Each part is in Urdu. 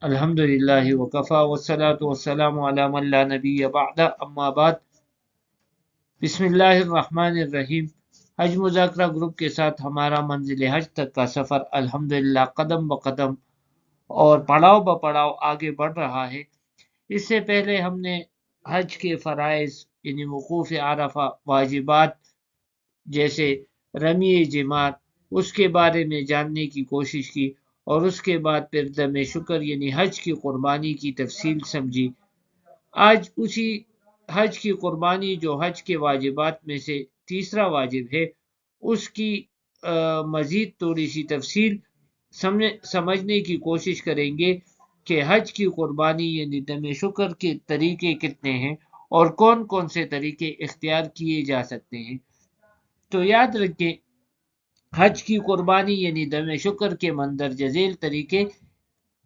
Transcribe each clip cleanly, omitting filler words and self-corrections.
الحمدللہ وکفا والصلاة والسلام علی من لا نبی بعد اما بعد بسم اللہ الرحمن الرحیم۔ حج مذاکرہ گروپ کے ساتھ ہمارا منزل حج تک کا سفر الحمدللہ قدم بقدم اور پڑاؤ بپڑاؤ آگے بڑھ رہا ہے۔ اس سے پہلے ہم نے حج کے فرائض یعنی وقوف عرفہ، واجبات جیسے رمی جمار، اس کے بارے میں جاننے کی کوشش کی، اور اس کے بعد پھر دم شکر یعنی حج کی قربانی کی تفصیل سمجھی۔ آج اسی حج کی قربانی جو حج کے واجبات میں سے تیسرا واجب ہے، اس کی مزید تھوڑی سی تفصیل سمجھنے کی کوشش کریں گے کہ حج کی قربانی یعنی دم شکر کے طریقے کتنے ہیں اور کون کون سے طریقے اختیار کیے جا سکتے ہیں۔ تو یاد رکھیں، حج کی قربانی یعنی دم شکر کے مندرجہ ذیل طریقے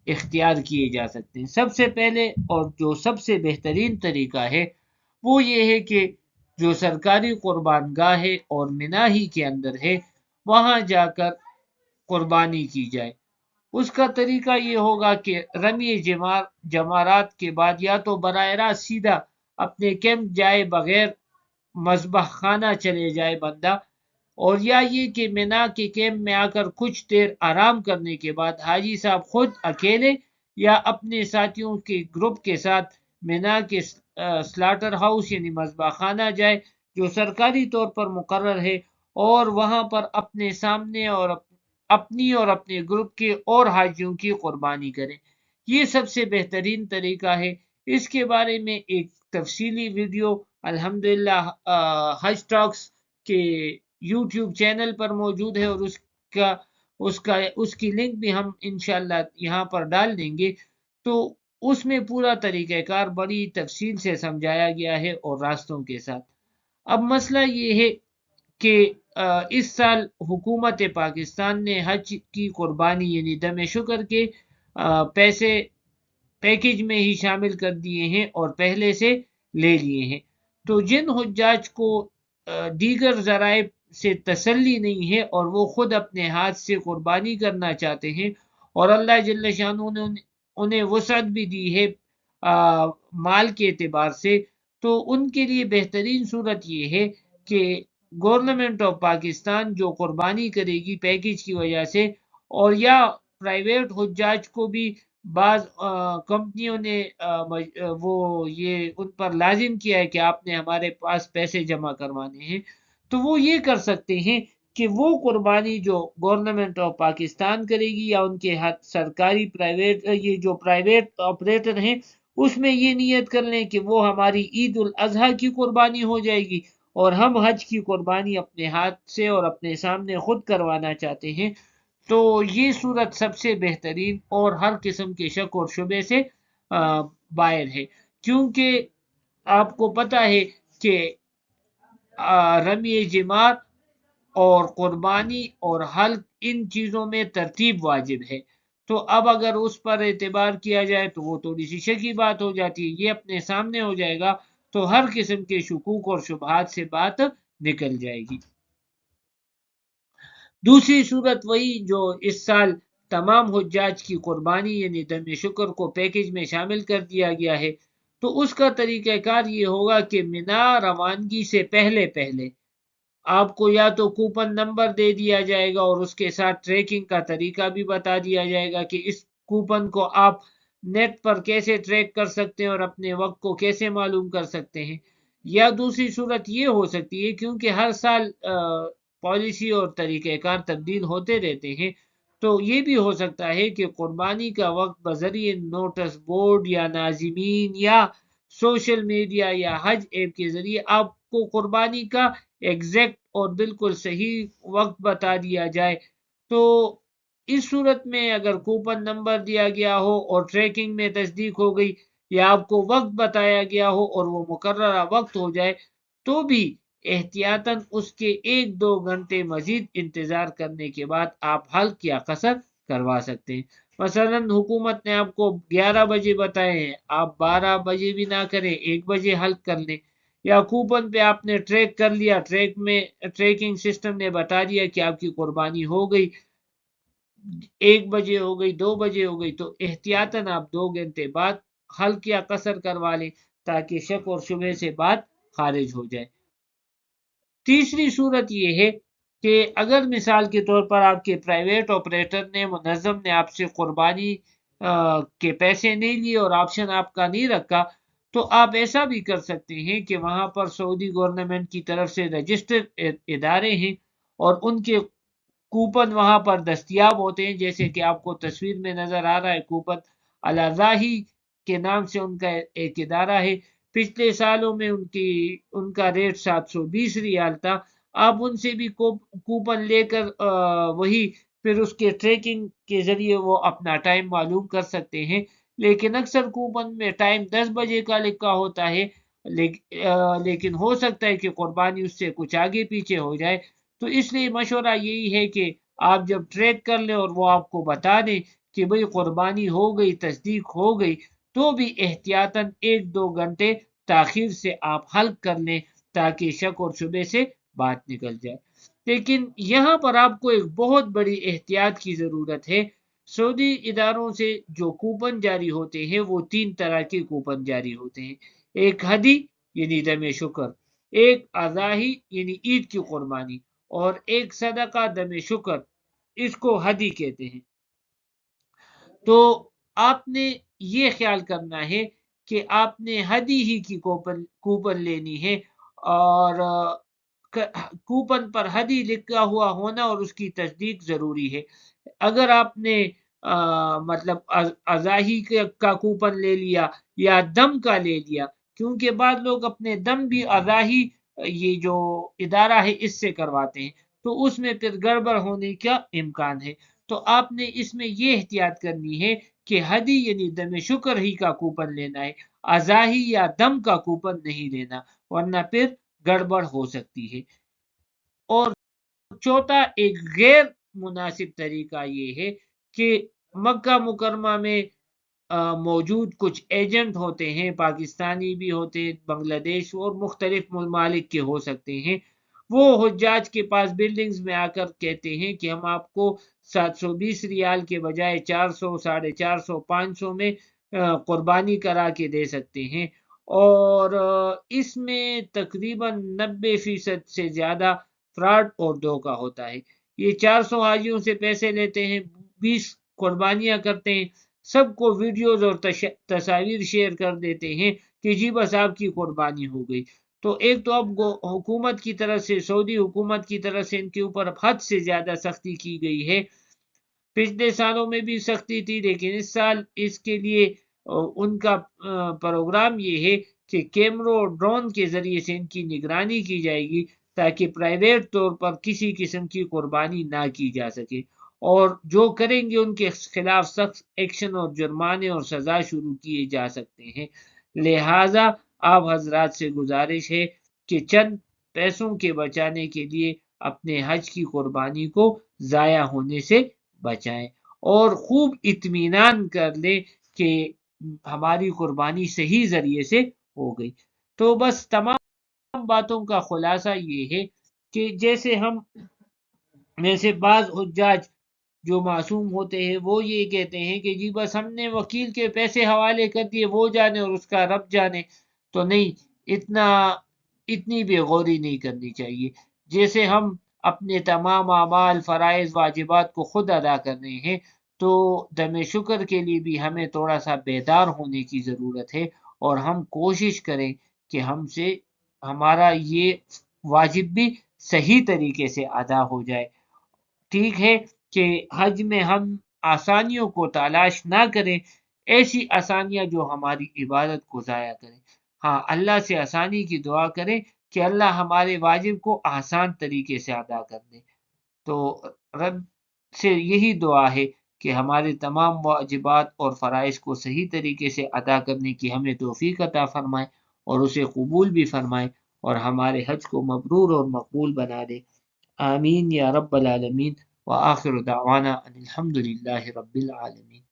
اختیار کیے جا سکتے ہیں۔ سب سے پہلے اور جو سب سے بہترین طریقہ ہے وہ یہ ہے کہ جو سرکاری قربان گاہ ہے اور منا ہی کے اندر ہے، وہاں جا کر قربانی کی جائے۔ اس کا طریقہ یہ ہوگا کہ رمی جمارات کے بعد یا تو براہ راست سیدھا اپنے کیمپ جائے بغیر مذبح خانہ چلے جائے بندہ، اور یا یہ کہ منا کے کیمپ میں آ کر کچھ دیر آرام کرنے کے بعد حاجی صاحب خود اکیلے یا اپنے ساتھیوں کے گروپ کے ساتھ منا کے سلاٹر ہاؤس یعنی مذبح خانہ جائے جو سرکاری طور پر مقرر ہے، اور وہاں پر اپنے سامنے اور اپنی اور اپنے گروپ کے اور حاجیوں کی قربانی کریں۔ یہ سب سے بہترین طریقہ ہے۔ اس کے بارے میں ایک تفصیلی ویڈیو الحمدللہ حج ٹاکس کے یوٹیوب چینل پر موجود ہے، اور اس کی لنک بھی ہم انشاءاللہ یہاں پر ڈال دیں گے۔ تو اس میں پورا طریقہ کار بڑی تفصیل سے سمجھایا گیا ہے اور راستوں کے ساتھ۔ اب مسئلہ یہ ہے کہ اس سال حکومت پاکستان نے حج کی قربانی یعنی دم شکر کے پیسے پیکج میں ہی شامل کر دیے ہیں اور پہلے سے لے لیے ہیں۔ تو جن حجاج کو دیگر ذرائع سے تسلی نہیں ہے اور وہ خود اپنے ہاتھ سے قربانی کرنا چاہتے ہیں، اور اللہ جل شانہ نے انہیں وسعت بھی دی ہے مال کے اعتبار سے، تو ان کے لیے بہترین صورت یہ ہے کہ گورنمنٹ آف پاکستان جو قربانی کرے گی پیکج کی وجہ سے، اور یا پرائیویٹ حجاج کو بھی بعض کمپنیوں نے وہ یہ ان پر لازم کیا ہے کہ آپ نے ہمارے پاس پیسے جمع کروانے ہیں، تو وہ یہ کر سکتے ہیں کہ وہ قربانی جو گورنمنٹ آف پاکستان کرے گی یا ان کے ہاتھ سرکاری یہ جو پرائیویٹ آپریٹر ہیں، اس میں یہ نیت کر لیں کہ وہ ہماری عید الاضحیٰ کی قربانی ہو جائے گی اور ہم حج کی قربانی اپنے ہاتھ سے اور اپنے سامنے خود کروانا چاہتے ہیں۔ تو یہ صورت سب سے بہترین اور ہر قسم کے شک اور شبے سے باہر ہے، کیونکہ آپ کو پتہ ہے کہ رمی جمار اور قربانی اور حلق ان چیزوں میں ترتیب واجب ہے۔ تو اب اگر اس پر اعتبار کیا جائے تو وہ تھوڑی سی شکی بات ہو جاتی ہے، یہ اپنے سامنے ہو جائے گا تو ہر قسم کے شکوک اور شبہات سے بات نکل جائے گی۔ دوسری صورت وہی جو اس سال تمام حجاج کی قربانی یعنی دم شکر کو پیکج میں شامل کر دیا گیا ہے، تو اس کا طریقہ کار یہ ہوگا کہ منا روانگی سے پہلے آپ کو یا تو کوپن نمبر دے دیا جائے گا اور اس کے ساتھ ٹریکنگ کا طریقہ بھی بتا دیا جائے گا کہ اس کوپن کو آپ نیٹ پر کیسے ٹریک کر سکتے ہیں اور اپنے وقت کو کیسے معلوم کر سکتے ہیں۔ یا دوسری صورت یہ ہو سکتی ہے، کیونکہ ہر سال پالیسی اور طریقہ کار تبدیل ہوتے رہتے ہیں، تو یہ بھی ہو سکتا ہے کہ قربانی کا وقت بذریعہ نوٹس بورڈ یا ناظمین یا سوشل میڈیا یا حج ایپ کے ذریعے آپ کو قربانی کا ایگزیکٹ اور بالکل صحیح وقت بتا دیا جائے۔ تو اس صورت میں اگر کوپن نمبر دیا گیا ہو اور ٹریکنگ میں تصدیق ہو گئی یا آپ کو وقت بتایا گیا ہو اور وہ مقررہ وقت ہو جائے، تو بھی احتیاطاً اس کے 1-2 گھنٹے مزید انتظار کرنے کے بعد آپ حلق یا قصر کروا سکتے ہیں۔ مثلا حکومت نے آپ کو 11 بجے بتائے ہیں، آپ 12 بجے بھی نہ کریں، 1 بجے حلق کر لیں، یا کوپن پہ آپ نے ٹریک کر لیا، ٹریکنگ سسٹم نے بتا دیا کہ آپ کی قربانی ہو گئی، 1 بجے ہو گئی، 2 بجے ہو گئی، تو احتیاطاً آپ 2 گھنٹے بعد حلق یا قصر کروا لیں تاکہ شک اور شبہ سے بات خارج ہو جائے۔ تیسری صورت یہ ہے کہ اگر مثال کے طور پر آپ کے پرائیویٹ آپریٹر نے، منظم نے آپ سے قربانی کے پیسے نہیں لیے اور آپشن آپ کا نہیں رکھا، تو آپ ایسا بھی کر سکتے ہیں کہ وہاں پر سعودی گورنمنٹ کی طرف سے رجسٹر ادارے ہیں اور ان کے کوپن وہاں پر دستیاب ہوتے ہیں، جیسے کہ آپ کو تصویر میں نظر آ رہا ہے کوپن الازاہی کے نام سے ان کا ایک ادارہ ہے۔ پچھلے سالوں میں ان کا ریٹ 720 ریال تھا۔ آپ ان سے بھی کوپن لے کر وہی پھر اس کے ٹریکنگ کے ذریعے وہ اپنا ٹائم معلوم کر سکتے ہیں، لیکن اکثر کوپن میں ٹائم 10 بجے کا لکھا ہوتا ہے، لیکن ہو سکتا ہے کہ قربانی اس سے کچھ آگے پیچھے ہو جائے۔ تو اس لیے مشورہ یہی ہے کہ آپ جب ٹریک کر لیں اور وہ آپ کو بتا دیں کہ بھئی قربانی ہو گئی، تصدیق ہو گئی، تو بھی احتیاطاً 1-2 گھنٹے تاخیر سے آپ حلق کر لیں تاکہ شک اور شبہ سے بات نکل جائے۔ لیکن یہاں پر آپ کو ایک بہت بڑی احتیاط کی ضرورت ہے۔ سعودی اداروں سے جو کوپن جاری ہوتے ہیں وہ 3 طرح کے کوپن جاری ہوتے ہیں۔ ایک ہدی یعنی دم شکر، ایک اضاحی یعنی عید کی قربانی، اور ایک صدقہ دم شکر، اس کو ہدی کہتے ہیں۔ تو آپ نے یہ خیال کرنا ہے کہ آپ نے ہدی ہی کی کوپن لینی ہے، اور کوپن پر ہدی لکھا ہوا ہونا اور اس کی تصدیق ضروری ہے۔ اگر آپ نے مطلب اضاحی کا کوپن لے لیا یا دم کا لے لیا، کیونکہ بعض لوگ اپنے دم بھی اضاحی یہ جو ادارہ ہے اس سے کرواتے ہیں، تو اس میں پھر گڑبڑ ہونے کا امکان ہے۔ تو آپ نے اس میں یہ احتیاط کرنی ہے کہ ہدی یعنی دم شکر ہی کا کوپن لینا ہے، اضاحی یا دم کا کوپن نہیں لینا، ورنہ پھر گڑبڑ ہو سکتی ہے۔ اور چوتھا ایک غیر مناسب طریقہ یہ ہے کہ مکہ مکرمہ میں موجود کچھ ایجنٹ ہوتے ہیں، پاکستانی بھی ہوتے ہیں، بنگلہ دیش اور مختلف ممالک کے ہو سکتے ہیں، وہ حجاج کے پاس بلڈنگز میں آ کر کہتے ہیں کہ ہم آپ کو 720 ریال کے بجائے 400، 450، 500 میں قربانی کرا کے دے سکتے ہیں، اور اس میں تقریباً 90% سے زیادہ فراڈ اور دھوکہ ہوتا ہے۔ یہ 400 حاجیوں سے پیسے لیتے ہیں، 20 قربانیاں کرتے ہیں، سب کو ویڈیوز اور تصاویر شیئر کر دیتے ہیں کہ جی بس آپ کی قربانی ہو گئی۔ تو ایک تو اب حکومت کی طرف سے، سعودی حکومت کی طرف سے ان کے اوپر حد سے زیادہ سختی کی گئی ہے۔ پچھلے سالوں میں بھی سختی تھی، لیکن اس سال اس کے لیے ان کا پروگرام یہ ہے کہ کیمروں اور ڈرون کے ذریعے سے ان کی نگرانی کی جائے گی تاکہ پرائیویٹ طور پر کسی قسم کی قربانی نہ کی جا سکے، اور جو کریں گے ان کے خلاف سخت ایکشن اور جرمانے اور سزا شروع کیے جا سکتے ہیں۔ لہٰذا آپ حضرات سے گزارش ہے کہ چند پیسوں کے بچانے کے لیے اپنے حج کی قربانی کو ضائع ہونے سے بچائیں، اور خوب اطمینان کر لیں کہ ہماری قربانی صحیح ذریعے سے ہو گئی۔ تو بس تمام باتوں کا خلاصہ یہ ہے کہ جیسے بعض حجاج جو معصوم ہوتے ہیں وہ یہ کہتے ہیں کہ جی بس ہم نے وکیل کے پیسے حوالے کر دیے، وہ جانے اور اس کا رب جانے، تو نہیں، اتنی بے غوری نہیں کرنی چاہیے۔ جیسے ہم اپنے تمام اعمال، فرائض، واجبات کو خود ادا کر رہے ہیں، تو دم شکر کے لیے بھی ہمیں تھوڑا سا بیدار ہونے کی ضرورت ہے، اور ہم کوشش کریں کہ ہم سے ہمارا یہ واجب بھی صحیح طریقے سے ادا ہو جائے۔ ٹھیک ہے کہ حج میں ہم آسانیوں کو تلاش نہ کریں، ایسی آسانیاں جو ہماری عبادت کو ضائع کریں۔ ہاں، اللہ سے آسانی کی دعا کریں کہ اللہ ہمارے واجب کو آسان طریقے سے ادا کر دے۔ تو رب سے یہی دعا ہے کہ ہمارے تمام واجبات اور فرائض کو صحیح طریقے سے ادا کرنے کی ہمیں توفیق عطا فرمائے، اور اسے قبول بھی فرمائے، اور ہمارے حج کو مبرور اور مقبول بنا دے۔ آمین یا رب العالمین، وآخر دعوانا ان الحمد للہ رب العالمین۔